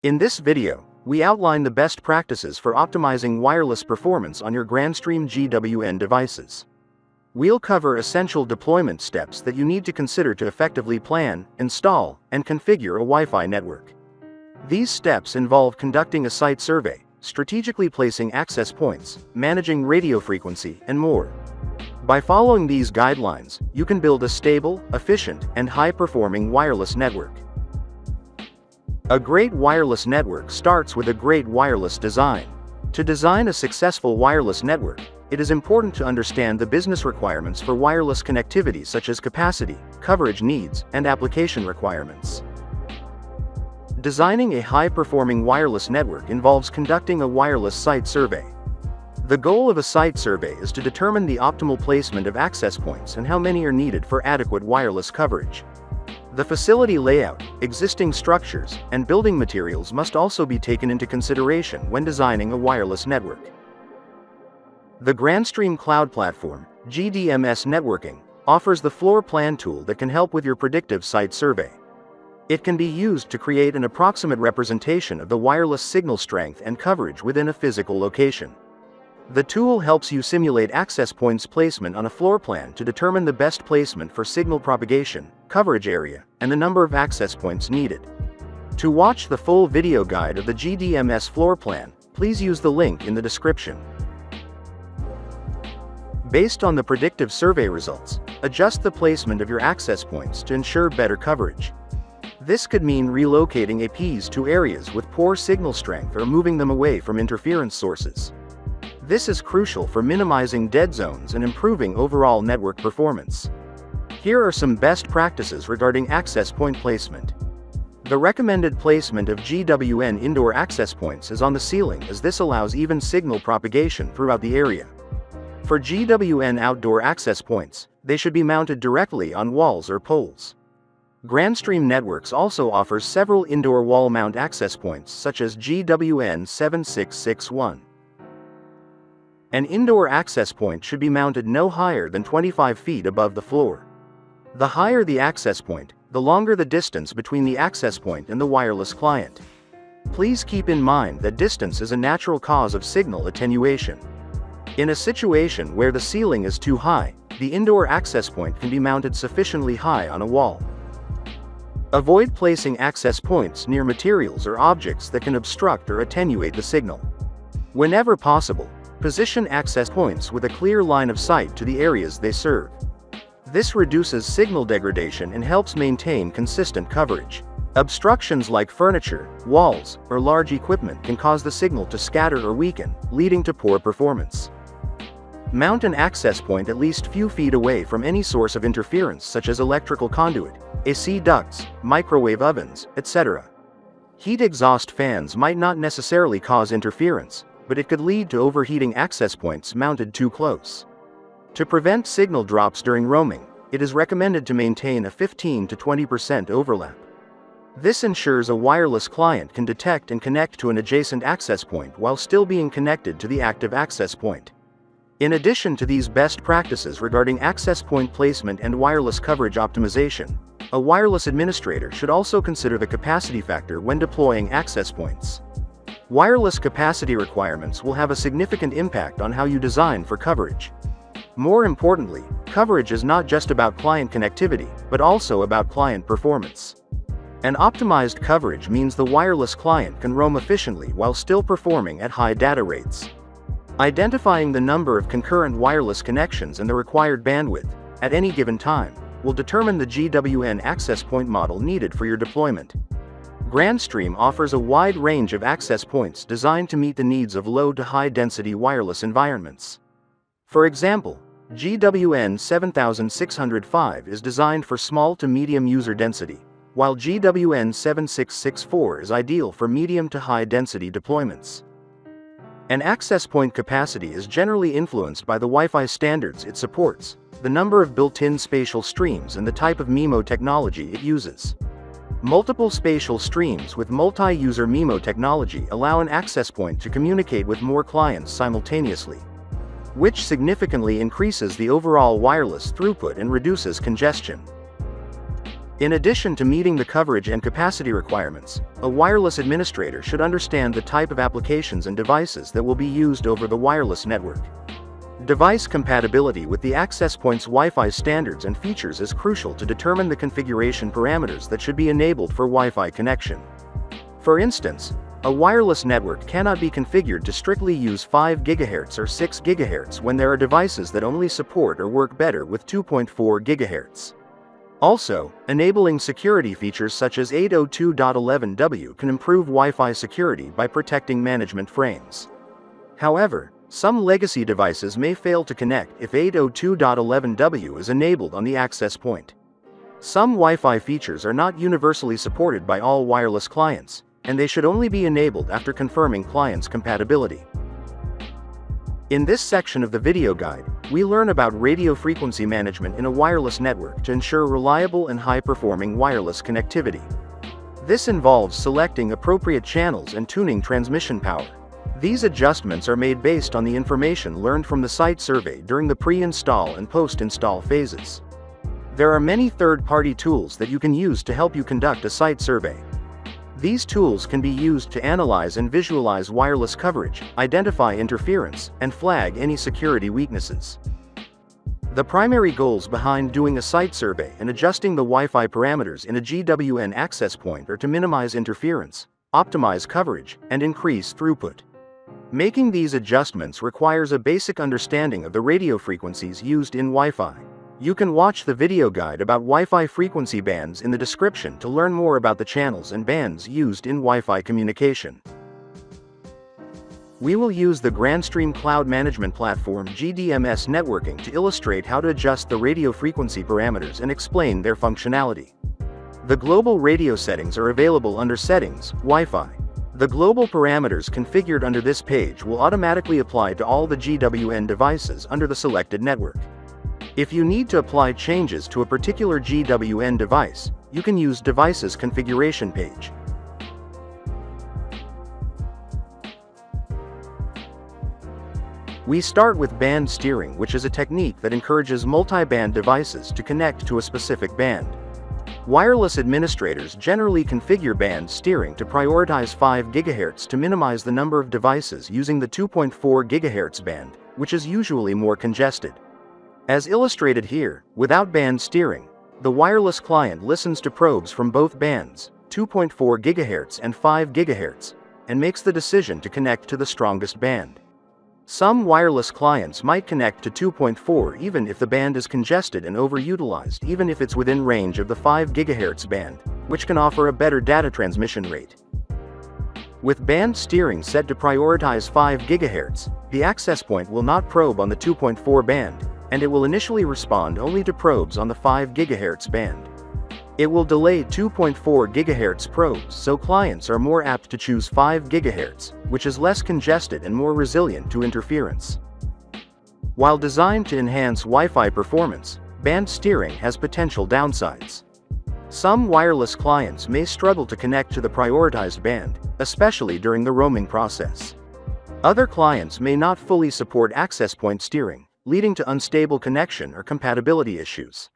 In this video, we outline the best practices for optimizing wireless performance on your Grandstream GWN devices. We'll cover essential deployment steps that you need to consider to effectively plan, install, and configure a Wi-Fi network. These steps involve conducting a site survey, strategically placing access points, managing radio frequency, and more. By following these guidelines, you can build a stable, efficient, and high-performing wireless network. A great wireless network starts with a great wireless design. To design a successful wireless network, it is important to understand the business requirements for wireless connectivity, such as capacity, coverage needs, and application requirements. Designing a high-performing wireless network involves conducting a wireless site survey. The goal of a site survey is to determine the optimal placement of access points and how many are needed for adequate wireless coverage. The facility layout, existing structures, and building materials must also be taken into consideration when designing a wireless network. The Grandstream Cloud Platform, GDMS Networking, offers the floor plan tool that can help with your predictive site survey. It can be used to create an approximate representation of the wireless signal strength and coverage within a physical location. The tool helps you simulate access points placement on a floor plan to determine the best placement for signal propagation, coverage area, and the number of access points needed. To watch the full video guide of the GDMS floor plan, please use the link in the description. Based on the predictive survey results, adjust the placement of your access points to ensure better coverage. This could mean relocating APs to areas with poor signal strength or moving them away from interference sources. This is crucial for minimizing dead zones and improving overall network performance. Here are some best practices regarding access point placement. The recommended placement of GWN indoor access points is on the ceiling, as this allows even signal propagation throughout the area. For GWN outdoor access points, they should be mounted directly on walls or poles. Grandstream Networks also offers several indoor wall mount access points, such as GWN 7661. An indoor access point should be mounted no higher than 25 feet above the floor. The higher the access point, the longer the distance between the access point and the wireless client. Please keep in mind that distance is a natural cause of signal attenuation. In a situation where the ceiling is too high, the indoor access point can be mounted sufficiently high on a wall. Avoid placing access points near materials or objects that can obstruct or attenuate the signal. Whenever possible, position access points with a clear line of sight to the areas they serve. This reduces signal degradation and helps maintain consistent coverage. Obstructions like furniture, walls, or large equipment can cause the signal to scatter or weaken, leading to poor performance. Mount an access point at least few feet away from any source of interference, such as electrical conduit, AC ducts, microwave ovens, etc. Heat exhaust fans might not necessarily cause interference, but it could lead to overheating access points mounted too close. To prevent signal drops during roaming, it is recommended to maintain a 15 to 20% overlap. This ensures a wireless client can detect and connect to an adjacent access point while still being connected to the active access point. In addition to these best practices regarding access point placement and wireless coverage optimization, a wireless administrator should also consider the capacity factor when deploying access points. Wireless capacity requirements will have a significant impact on how you design for coverage. More importantly, coverage is not just about client connectivity, but also about client performance. An optimized coverage means the wireless client can roam efficiently while still performing at high data rates. Identifying the number of concurrent wireless connections and the required bandwidth, at any given time, will determine the GWN access point model needed for your deployment. Grandstream offers a wide range of access points designed to meet the needs of low to high density wireless environments. For example, GWN 7605 is designed for small to medium user density, while GWN 7664 is ideal for medium to high density deployments. An access point capacity is generally influenced by the Wi-Fi standards it supports, the number of built-in spatial streams, and the type of MIMO technology it uses. Multiple spatial streams with multi-user MIMO technology allow an access point to communicate with more clients simultaneously, which significantly increases the overall wireless throughput and reduces congestion. In addition to meeting the coverage and capacity requirements, a wireless administrator should understand the type of applications and devices that will be used over the wireless network. Device compatibility with the access point's Wi-Fi standards and features is crucial to determine the configuration parameters that should be enabled for Wi-Fi connection. For instance, a wireless network cannot be configured to strictly use 5 GHz or 6 GHz when there are devices that only support or work better with 2.4 GHz. Also, enabling security features such as 802.11w can improve Wi-Fi security by protecting management frames. However, some legacy devices may fail to connect if 802.11w is enabled on the access point. Some Wi-Fi features are not universally supported by all wireless clients, and they should only be enabled after confirming clients' compatibility. In this section of the video guide, we learn about radio frequency management in a wireless network to ensure reliable and high-performing wireless connectivity. This involves selecting appropriate channels and tuning transmission power. These adjustments are made based on the information learned from the site survey during the pre-install and post-install phases. There are many third-party tools that you can use to help you conduct a site survey. These tools can be used to analyze and visualize wireless coverage, identify interference, and flag any security weaknesses. The primary goals behind doing a site survey and adjusting the Wi-Fi parameters in a GWN access point are to minimize interference, optimize coverage, and increase throughput. Making these adjustments requires a basic understanding of the radio frequencies used in Wi-Fi. You can watch the video guide about Wi-Fi frequency bands in the description to learn more about the channels and bands used in Wi-Fi communication. We will use the Grandstream cloud management platform GDMS Networking to illustrate how to adjust the radio frequency parameters and explain their functionality. The global radio settings are available under Settings, Wi-Fi. The global parameters configured under this page will automatically apply to all the GWN devices under the selected network. If you need to apply changes to a particular GWN device, you can use Devices Configuration page. We start with band steering, which is a technique that encourages multi-band devices to connect to a specific band. Wireless administrators generally configure band steering to prioritize 5 GHz to minimize the number of devices using the 2.4 GHz band, which is usually more congested. As illustrated here, without band steering, the wireless client listens to probes from both bands, 2.4 GHz and 5 GHz, and makes the decision to connect to the strongest band. Some wireless clients might connect to 2.4 even if the band is congested and overutilized, even if it's within range of the 5 GHz band, which can offer a better data transmission rate. With band steering set to prioritize 5 GHz, the access point will not probe on the 2.4 band, and it will initially respond only to probes on the 5 GHz band. It will delay 2.4 GHz probes, so clients are more apt to choose 5 GHz, which is less congested and more resilient to interference. While designed to enhance Wi-Fi performance, band steering has potential downsides. Some wireless clients may struggle to connect to the prioritized band, especially during the roaming process. Other clients may not fully support access point steering, leading to unstable connection or compatibility issues.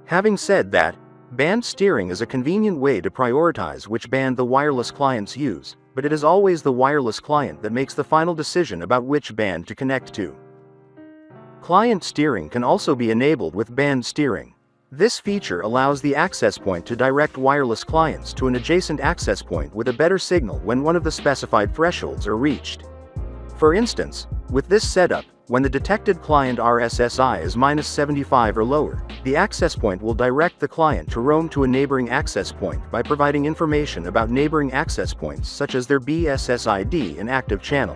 Having said that, band steering is a convenient way to prioritize which band the wireless clients use, but it is always the wireless client that makes the final decision about which band to connect to. Client steering can also be enabled with band steering. This feature allows the access point to direct wireless clients to an adjacent access point with a better signal when one of the specified thresholds are reached. For instance, with this setup, when the detected client RSSI is -75 or lower, the access point will direct the client to roam to a neighboring access point by providing information about neighboring access points such as their BSSID and active channel.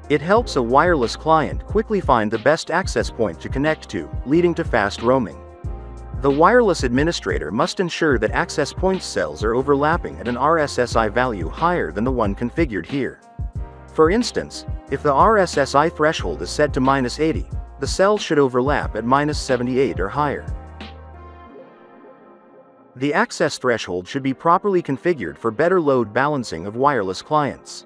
It helps a wireless client quickly find the best access point to connect to, leading to fast roaming. The wireless administrator must ensure that access point cells are overlapping at an RSSI value higher than the one configured here. For instance, if the RSSI threshold is set to -80, the cells should overlap at -78 or higher. The access threshold should be properly configured for better load balancing of wireless clients.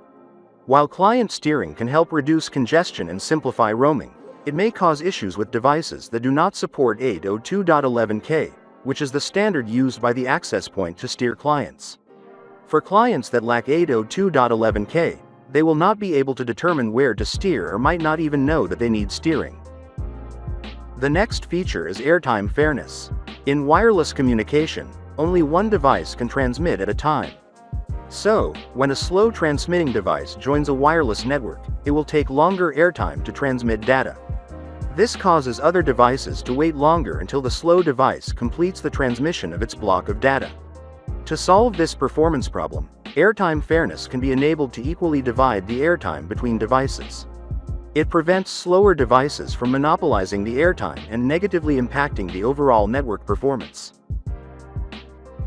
While client steering can help reduce congestion and simplify roaming, it may cause issues with devices that do not support 802.11k, which is the standard used by the access point to steer clients. For clients that lack 802.11k, they will not be able to determine where to steer or might not even know that they need steering. The next feature is airtime fairness. In wireless communication, only one device can transmit at a time. So, when a slow transmitting device joins a wireless network, it will take longer airtime to transmit data. This causes other devices to wait longer until the slow device completes the transmission of its block of data. To solve this performance problem, airtime fairness can be enabled to equally divide the airtime between devices. It prevents slower devices from monopolizing the airtime and negatively impacting the overall network performance.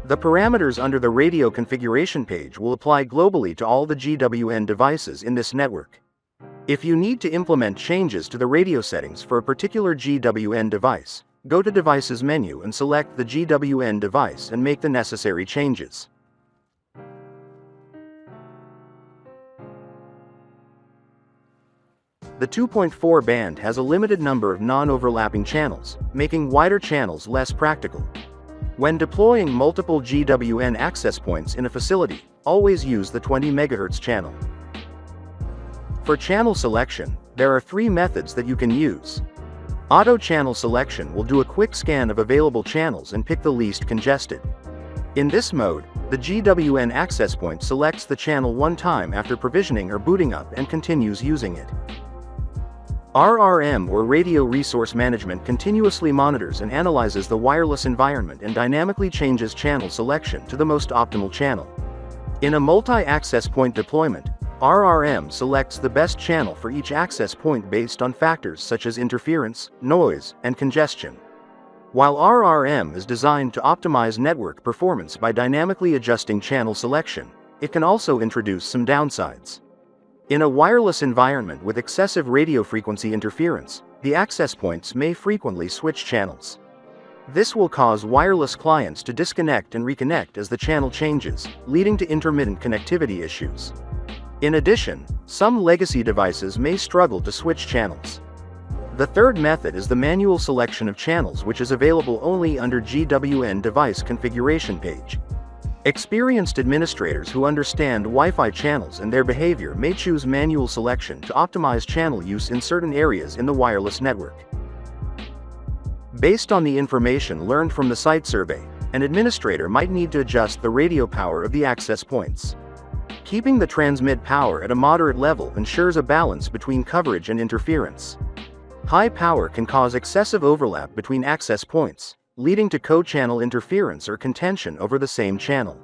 The parameters under the radio configuration page will apply globally to all the GWN devices in this network. If you need to implement changes to the radio settings for a particular GWN device, go to Devices menu and select the GWN device and make the necessary changes. The 2.4 band has a limited number of non-overlapping channels, making wider channels less practical. When deploying multiple GWN access points in a facility, always use the 20 MHz channel. For channel selection, there are 3 methods that you can use. Auto channel selection will do a quick scan of available channels and pick the least congested. In this mode, the GWN access point selects the channel one time after provisioning or booting up and continues using it. RRM, or Radio Resource Management, continuously monitors and analyzes the wireless environment and dynamically changes channel selection to the most optimal channel. In a multi-access point deployment, RRM selects the best channel for each access point based on factors such as interference, noise, and congestion. While RRM is designed to optimize network performance by dynamically adjusting channel selection, it can also introduce some downsides. In a wireless environment with excessive radio frequency interference, the access points may frequently switch channels. This will cause wireless clients to disconnect and reconnect as the channel changes, leading to intermittent connectivity issues. In addition, some legacy devices may struggle to switch channels. The third method is the manual selection of channels, which is available only under GWN device configuration page. Experienced administrators who understand Wi-Fi channels and their behavior may choose manual selection to optimize channel use in certain areas in the wireless network. Based on the information learned from the site survey, an administrator might need to adjust the radio power of the access points. Keeping the transmit power at a moderate level ensures a balance between coverage and interference. High power can cause excessive overlap between access points, leading to co-channel interference or contention over the same channel.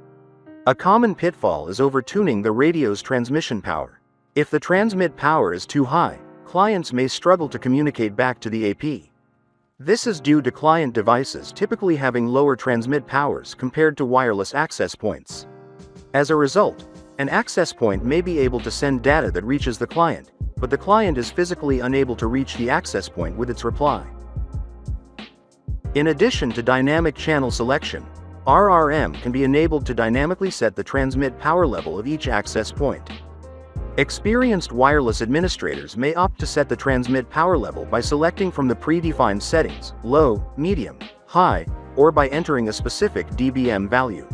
A common pitfall is over-tuning the radio's transmission power. If the transmit power is too high, clients may struggle to communicate back to the AP. This is due to client devices typically having lower transmit powers compared to wireless access points. As a result, an access point may be able to send data that reaches the client, but the client is physically unable to reach the access point with its reply. In addition to dynamic channel selection, RRM can be enabled to dynamically set the transmit power level of each access point. Experienced wireless administrators may opt to set the transmit power level by selecting from the predefined settings, low, medium, high, or by entering a specific dBm value.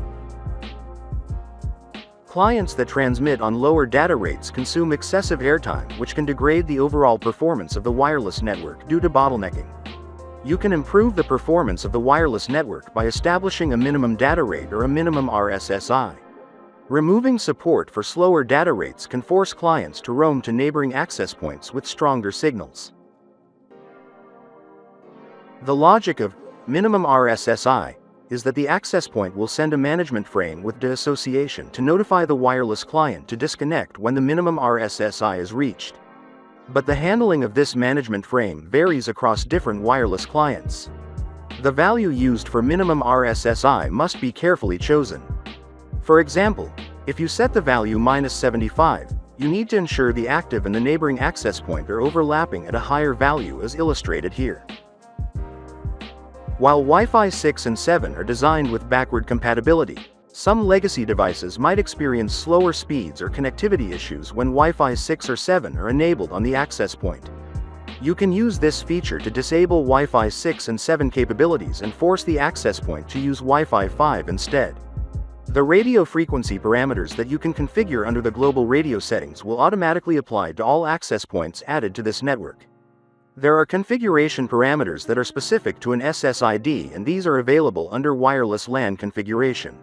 Clients that transmit on lower data rates consume excessive airtime, which can degrade the overall performance of the wireless network due to bottlenecking. You can improve the performance of the wireless network by establishing a minimum data rate or a minimum RSSI. Removing support for slower data rates can force clients to roam to neighboring access points with stronger signals. The logic of minimum RSSI is that the access point will send a management frame with deassociation to notify the wireless client to disconnect when the minimum RSSI is reached. But the handling of this management frame varies across different wireless clients. The value used for minimum RSSI must be carefully chosen. For example, if you set the value -75, you need to ensure the active and the neighboring access point are overlapping at a higher value as illustrated here. While Wi-Fi 6 and 7 are designed with backward compatibility, some legacy devices might experience slower speeds or connectivity issues when Wi-Fi 6 or 7 are enabled on the access point. You can use this feature to disable Wi-Fi 6 and 7 capabilities and force the access point to use Wi-Fi 5 instead. The radio frequency parameters that you can configure under the global radio settings will automatically apply to all access points added to this network. There are configuration parameters that are specific to an SSID, and these are available under Wireless LAN configuration.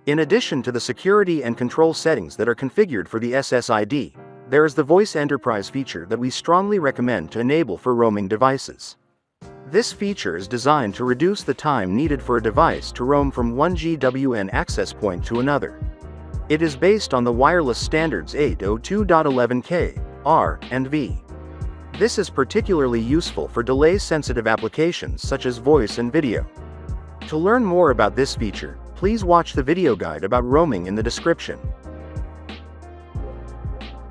In addition to the security and control settings that are configured for the SSID, there is the Voice Enterprise feature that we strongly recommend to enable for roaming devices. This feature is designed to reduce the time needed for a device to roam from one GWN access point to another. It is based on the wireless standards 802.11k, R, and V. This is particularly useful for delay-sensitive applications such as voice and video. To learn more about this feature, please watch the video guide about roaming in the description.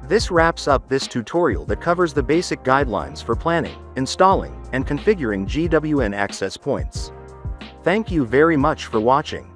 This wraps up this tutorial that covers the basic guidelines for planning, installing, and configuring GWN access points. Thank you very much for watching.